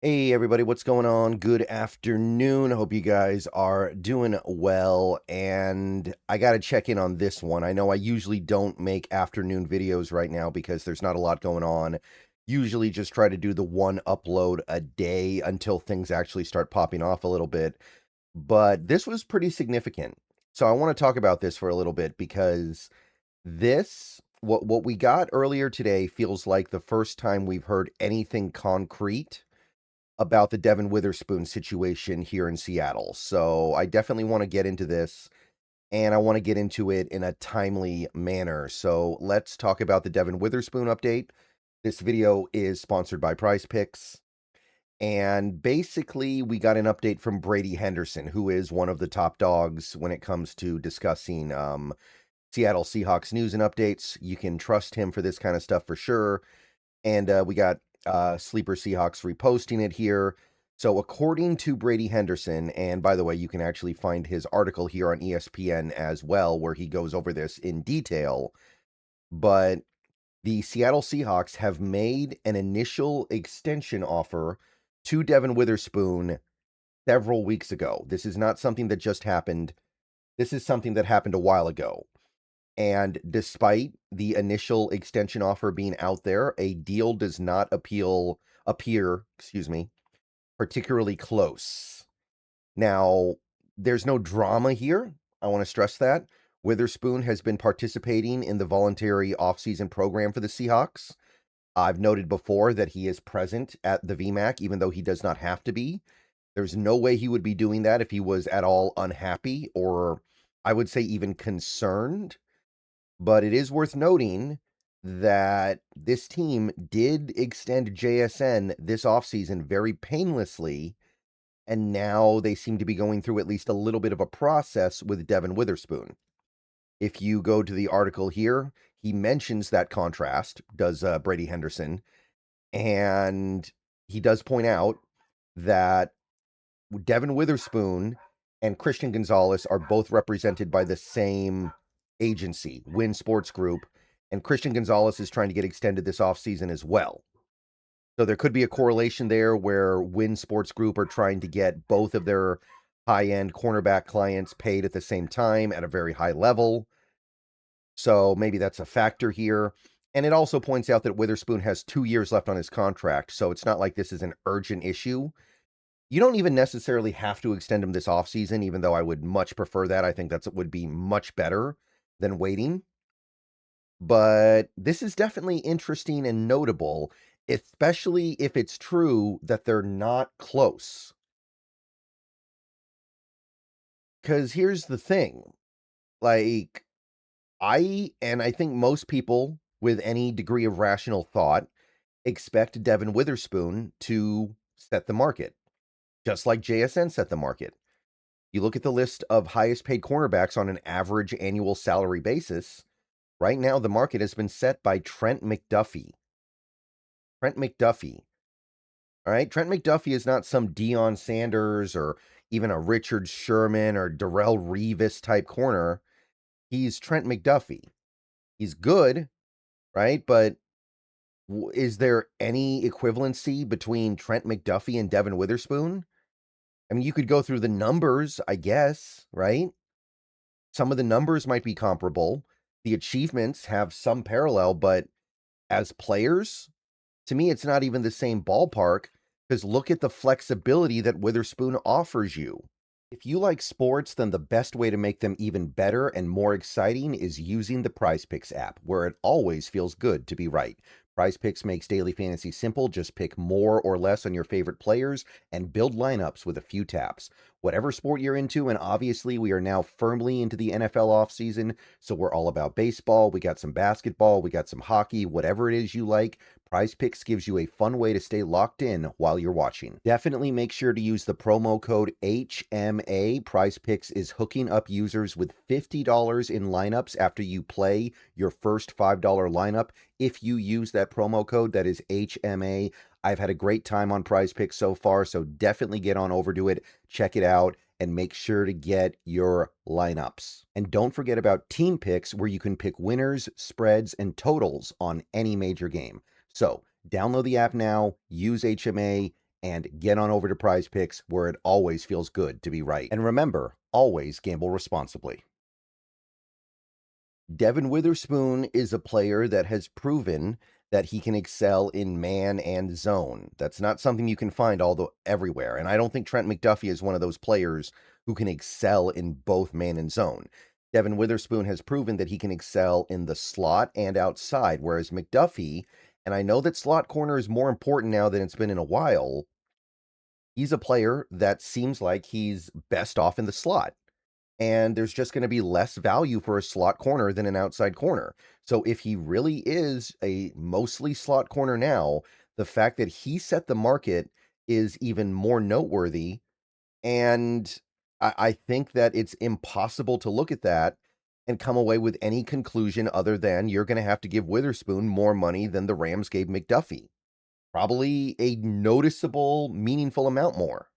Hey everybody, what's going on? Good afternoon. Hope you guys are doing well. And I got to check in on this one. I know I usually don't make afternoon videos right now because there's not a lot going on. Usually just try to do the one upload a day until things actually start popping off a little bit. But this was pretty significant. So I want to talk about this for a little bit because what we got earlier today feels like the first time we've heard anything concrete about the Devon Witherspoon situation here in Seattle. So I definitely want to get into this and I want to get into it in a timely manner. So let's talk about the Devon Witherspoon update. This video is sponsored by Prize Picks. And basically, we got an update from Brady Henderson, who is one of the top dogs when it comes to discussing Seattle Seahawks news and updates. You can trust him for this kind of stuff for sure. And we got Sleeper Seahawks reposting it here. So according to Brady Henderson, and by the way, you can actually find his article here on ESPN as well, where he goes over this in detail. But the Seattle Seahawks have made an initial extension offer to Devon Witherspoon several weeks ago. This is not something that just happened. This is something that happened a while ago. And despite the initial extension offer being out there, a deal does not appear, particularly close. Now, there's no drama here. I want to stress that. Witherspoon has been participating in the voluntary offseason program for the Seahawks. I've noted before that he is present at the VMAC, even though he does not have to be. There's no way he would be doing that if he was at all unhappy or I would say even concerned. But it is worth noting that this team did extend JSN this offseason very painlessly, and now they seem to be going through at least a little bit of a process with Devon Witherspoon. If you go to the article here, he mentions that contrast, does Brady Henderson, and he does point out that Devon Witherspoon and Christian Gonzalez are both represented by the same agency, Win Sports Group, and Christian Gonzalez is trying to get extended this offseason as well. So there could be a correlation there where Win Sports Group are trying to get both of their high-end cornerback clients paid at the same time at a very high level. So maybe that's a factor here. And it also points out that Witherspoon has 2 years left on his contract, so it's not like this is an urgent issue. You don't even necessarily have to extend him this offseason, even though I would much prefer that. I think that would be much better than waiting. But this is definitely interesting and notable, especially if it's true that they're not close. Because here's the thing. Like, I think most people with any degree of rational thought expect Devon Witherspoon to set the market, just like JSN set the market. You look at the list of highest paid cornerbacks on an average annual salary basis. Right now, the market has been set by Trent McDuffie. Trent McDuffie. All right. Trent McDuffie is not some Deion Sanders or even a Richard Sherman or Darrell Revis type corner. He's Trent McDuffie. He's good, right? But is there any equivalency between Trent McDuffie and Devon Witherspoon? I mean, you could go through the numbers, I guess, right? Some of the numbers might be comparable. The achievements have some parallel, but as players, to me, it's not even the same ballpark because look at the flexibility that Witherspoon offers you. If you like sports, then the best way to make them even better and more exciting is using the Prize Picks app, where it always feels good to be right. Prize Picks makes daily fantasy simple. Just pick more or less on your favorite players and build lineups with a few taps. Whatever sport you're into, and obviously we are now firmly into the NFL offseason, so we're all about baseball. We got some basketball, we got some hockey, whatever it is you like. Prize Picks gives you a fun way to stay locked in while you're watching. Definitely make sure to use the promo code HMA. Prize Picks is hooking up users with $50 in lineups after you play your first $5 lineup. If you use that promo code, that is HMA. I've had a great time on Prize Picks so far, so definitely get on over to it, check it out, and make sure to get your lineups. And don't forget about Team Picks, where you can pick winners, spreads, and totals on any major game. So download the app now, use HMA, and get on over to Prize Picks, where it always feels good to be right. And remember, always gamble responsibly. Devon Witherspoon is a player that has proven that he can excel in man and zone. That's not something you can find everywhere. And I don't think Trent McDuffie is one of those players who can excel in both man and zone. Devon Witherspoon has proven that he can excel in the slot and outside, whereas McDuffie, and I know that slot corner is more important now than it's been in a while, he's a player that seems like he's best off in the slot. And there's just going to be less value for a slot corner than an outside corner. So if he really is a mostly slot corner now, the fact that he set the market is even more noteworthy. And I think that it's impossible to look at that and come away with any conclusion other than you're going to have to give Witherspoon more money than the Rams gave McDuffie. Probably a noticeable, meaningful amount more.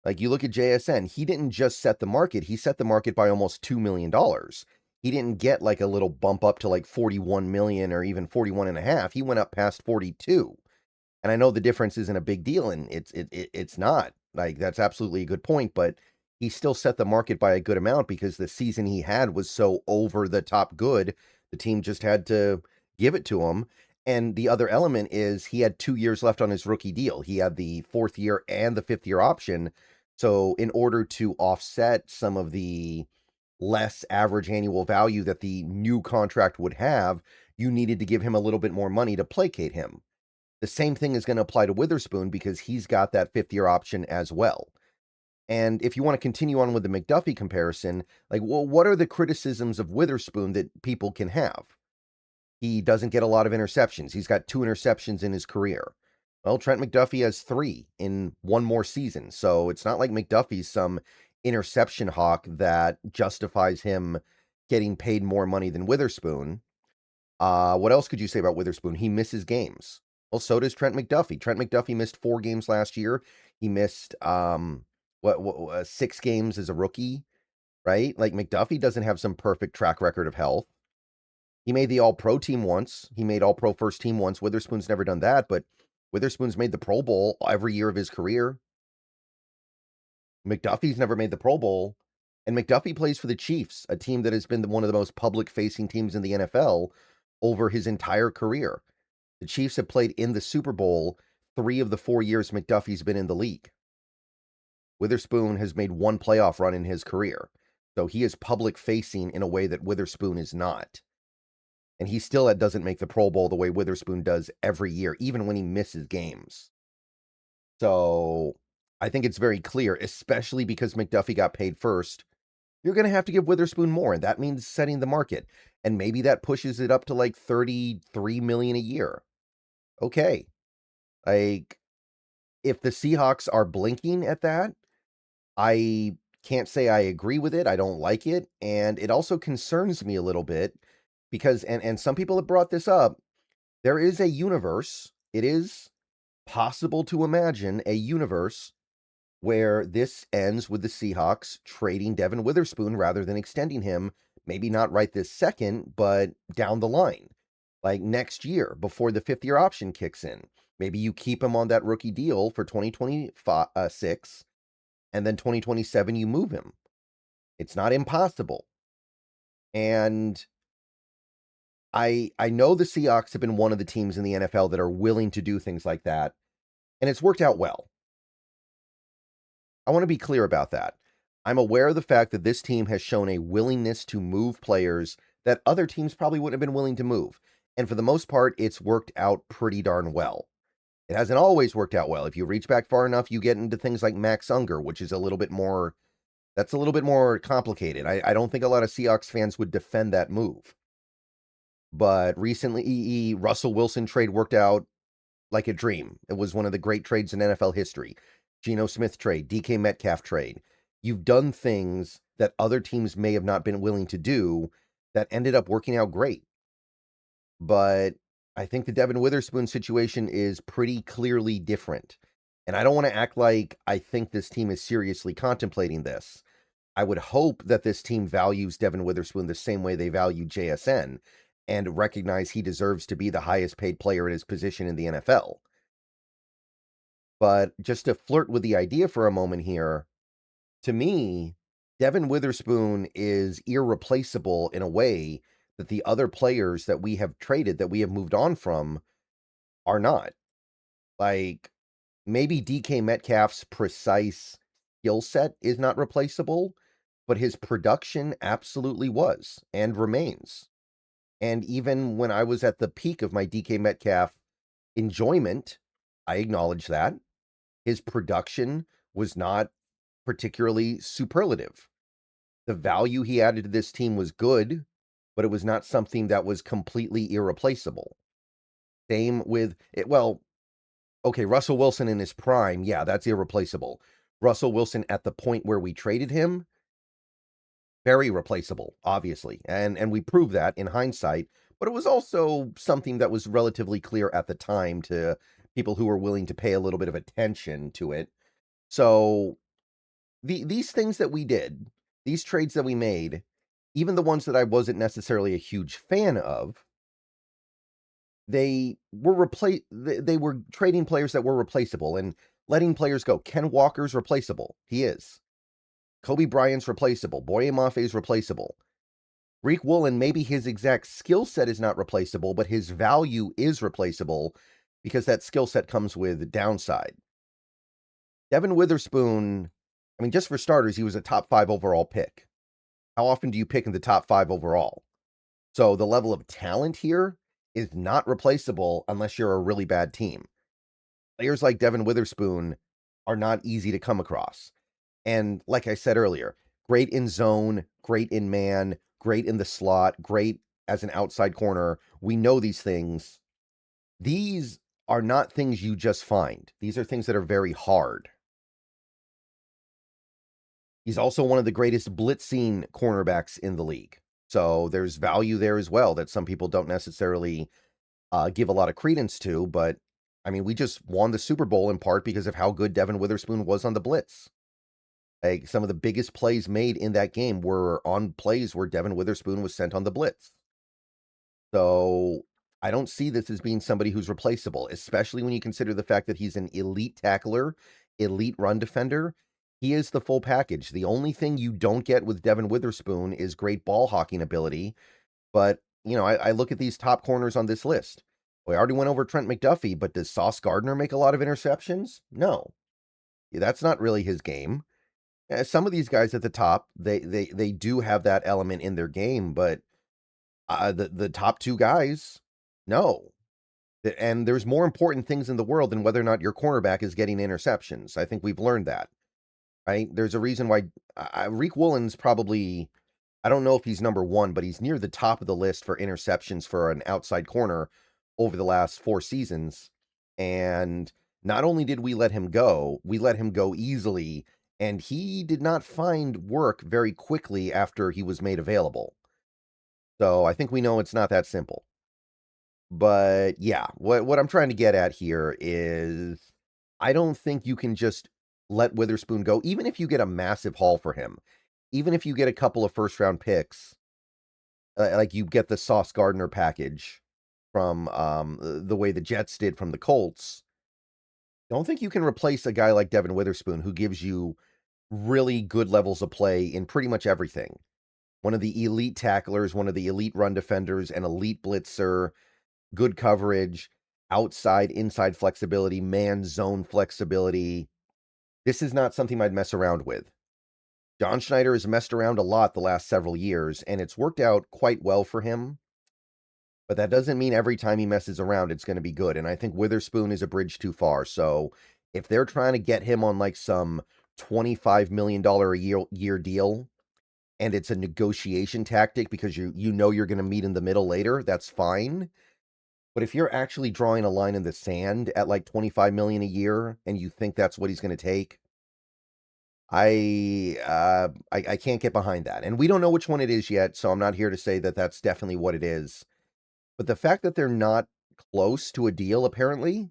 Like, you look at JSN, he didn't just set the market, he set the market by almost $2 million. He didn't get like a little bump up to like 41 million or even 41 and a half. He went up past 42. And I know the difference isn't a big deal, and it's not. Like, that's absolutely a good point, but he still set the market by a good amount because the season he had was so over the top good. The team just had to give it to him. And the other element is he had 2 years left on his rookie deal. He had the 4th year and the 5th year option. So in order to offset some of the less average annual value that the new contract would have, you needed to give him a little bit more money to placate him. The same thing is going to apply to Witherspoon because he's got that 5th year option as well. And if you want to continue on with the McDuffie comparison, like, well, what are the criticisms of Witherspoon that people can have? He doesn't get a lot of interceptions. He's got 2 interceptions in his career. Well, Trent McDuffie has 3 in one more season. So it's not like McDuffie's some interception hawk that justifies him getting paid more money than Witherspoon. What else could you say about Witherspoon? He misses games. Well, so does Trent McDuffie. Trent McDuffie missed 4 games last year. He missed 6 games as a rookie, right? Like, McDuffie doesn't have some perfect track record of health. He made the All-Pro team once. He made All-Pro first team once. Witherspoon's never done that, but Witherspoon's made the Pro Bowl every year of his career. McDuffie's never made the Pro Bowl. And McDuffie plays for the Chiefs, a team that has been one of the most public-facing teams in the NFL over his entire career. The Chiefs have played in the Super Bowl 3 of the 4 years McDuffie's been in the league. Witherspoon has made 1 playoff run in his career. So he is public-facing in a way that Witherspoon is not. And he still doesn't make the Pro Bowl the way Witherspoon does every year, even when he misses games. So I think it's very clear, especially because McDuffie got paid first, you're going to have to give Witherspoon more. And that means setting the market. And maybe that pushes it up to like 33 million a year. Okay. Like, if the Seahawks are blinking at that, I can't say I agree with it. I don't like it. And it also concerns me a little bit because, and some people have brought this up, there is a universe. It is possible to imagine a universe where this ends with the Seahawks trading Devon Witherspoon rather than extending him, maybe not right this second, but down the line, like next year before the 5th year option kicks in. Maybe you keep him on that rookie deal for 2026, and then 2027 you move him. It's not impossible. And I know the Seahawks have been one of the teams in the NFL that are willing to do things like that, and it's worked out well. I want to be clear about that. I'm aware of the fact that this team has shown a willingness to move players that other teams probably wouldn't have been willing to move. And for the most part, it's worked out pretty darn well. It hasn't always worked out well. If you reach back far enough, you get into things like Max Unger, which is a little bit more complicated. I don't think a lot of Seahawks fans would defend that move. But recently, Russell Wilson trade worked out like a dream. It was one of the great trades in NFL history. Geno Smith trade, DK Metcalf trade. You've done things that other teams may have not been willing to do that ended up working out great. But I think the Devon Witherspoon situation is pretty clearly different. And I don't want to act like I think this team is seriously contemplating this. I would hope that this team values Devon Witherspoon the same way they value JSN and recognize he deserves to be the highest paid player at his position in the NFL. But just to flirt with the idea for a moment here, to me, Devon Witherspoon is irreplaceable in a way that the other players that we have traded, that we have moved on from, are not. Like, maybe DK Metcalf's precise skill set is not replaceable, but his production absolutely was and remains. And even when I was at the peak of my DK Metcalf enjoyment, I acknowledge that his production was not particularly superlative. The value he added to this team was good, but it was not something that was completely irreplaceable. Same with it. Well, okay, Russell Wilson in his prime, yeah, that's irreplaceable. Russell Wilson at the point where we traded him, very replaceable, obviously. And we proved that in hindsight, but it was also something that was relatively clear at the time to people who were willing to pay a little bit of attention to it. So these things that we did, these trades that we made, even the ones that I wasn't necessarily a huge fan of, they were trading players that were replaceable and letting players go. Ken Walker's replaceable. He is. Kobe Bryant's replaceable. Boye Mafe's replaceable. Rick Woolen, maybe his exact skill set is not replaceable, but his value is replaceable because that skill set comes with downside. Devon Witherspoon, I mean, just for starters, he was a top 5 overall pick. How often do you pick in the top 5 overall? So the level of talent here is not replaceable unless you're a really bad team. Players like Devon Witherspoon are not easy to come across. And like I said earlier, great in zone, great in man, great in the slot, great as an outside corner. We know these things. These are not things you just find. These are things that are very hard. He's also one of the greatest blitzing cornerbacks in the league. So there's value there as well that some people don't necessarily give a lot of credence to. But I mean, we just won the Super Bowl in part because of how good Devon Witherspoon was on the blitz. Like, some of the biggest plays made in that game were on plays where Devon Witherspoon was sent on the blitz. So I don't see this as being somebody who's replaceable, especially when you consider the fact that he's an elite tackler, elite run defender. He is the full package. The only thing you don't get with Devon Witherspoon is great ball hawking ability. But, I look at these top corners on this list. We already went over Trent McDuffie, but does Sauce Gardner make a lot of interceptions? No. That's not really his game. Some of these guys at the top, they do have that element in their game, but the top 2 guys, no. And there's more important things in the world than whether or not your cornerback is getting interceptions. I think we've learned that, right? There's a reason why Rick Woolen's probably, I don't know if he's number 1, but he's near the top of the list for interceptions for an outside corner over the last 4 seasons. And not only did we let him go easily, and he did not find work very quickly after he was made available. So I think we know it's not that simple. But yeah, what I'm trying to get at here is I don't think you can just let Witherspoon go, even if you get a massive haul for him, even if you get a couple of first round picks, like you get the Sauce Gardner package from the way the Jets did from the Colts. Don't think you can replace a guy like Devon Witherspoon who gives you really good levels of play in pretty much everything. One of the elite tacklers, one of the elite run defenders, an elite blitzer, good coverage, outside, inside flexibility, man zone flexibility. This is not something I'd mess around with. John Schneider has messed around a lot the last several years, and it's worked out quite well for him. But that doesn't mean every time he messes around, it's going to be good. And I think Witherspoon is a bridge too far. So if they're trying to get him on like some $25 million a year deal, and it's a negotiation tactic because you know you're going to meet in the middle later, that's fine. But if you're actually drawing a line in the sand at like 25 million a year and you think that's what he's going to take, I can't get behind that. And we don't know which one it is yet, so I'm not here to say that that's definitely what it is. But the fact that they're not close to a deal, apparently,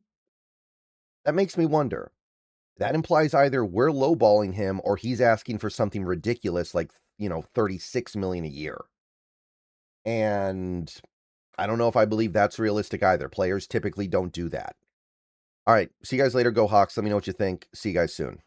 that makes me wonder. That implies either we're lowballing him or he's asking for something ridiculous like, 36 million a year. And I don't know if I believe that's realistic either. Players typically don't do that. All right. See you guys later. Go Hawks. Let me know what you think. See you guys soon.